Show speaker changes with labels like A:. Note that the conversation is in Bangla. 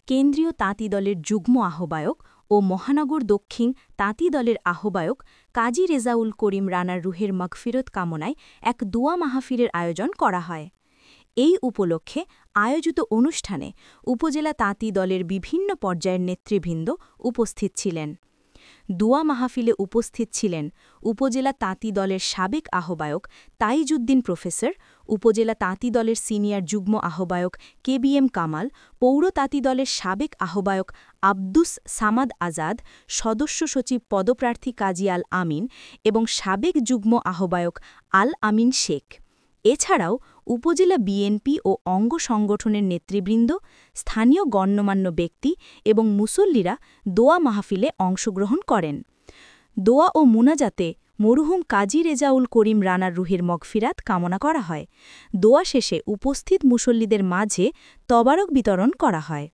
A: কেন্দ্রীয় তাঁতি দলের যুগ্ম আহ্বায়ক ও মহানগর দক্ষিণ তাঁতি দলের আহ্বায়ক কাজী রেজাউল করিম রানার রুহের মাগফিরত কামনায় এক দোয়া মাহফিলের আয়োজন করা হয়। এই উপলক্ষে আয়োজিত অনুষ্ঠানে উপজেলা তাঁতি দলের বিভিন্ন পর্যায়ের নেতৃবৃন্দ উপস্থিত ছিলেন। দোয়া মাহফিলে উপস্থিত ছিলেন উপজেলা তাঁতি দলের সাবেক আহ্বায়ক তাইজউদ্দিন প্রফেসর, উপজেলা তাঁতি দলের সিনিয়র যুগ্ম আহ্বায়ক কেবিএম কামাল, পৌর তাঁতি দলের সাবেক আহ্বায়ক আব্দুস সামাদ আজাদ, সদস্য সচিব পদপ্রার্থী কাজী আল আমিন এবং সাবেক যুগ্ম আহ্বায়ক আল আমিন শেখ। এছাড়াও উপজেলা বিএনপি ও অঙ্গ সংগঠনের নেতৃবৃন্দ, স্থানীয় গণ্যমান্য ব্যক্তি এবং মুসল্লিরা দোয়া মাহফিলে অংশগ্রহণ করেন। দোয়া ও মুনাজাতে মরহুম কাজী রেজাউল করিম রানার রুহের মগফিরাত কামনা করা হয়। দোয়া শেষে উপস্থিত মুসল্লিদের মাঝে তবারক বিতরণ করা হয়।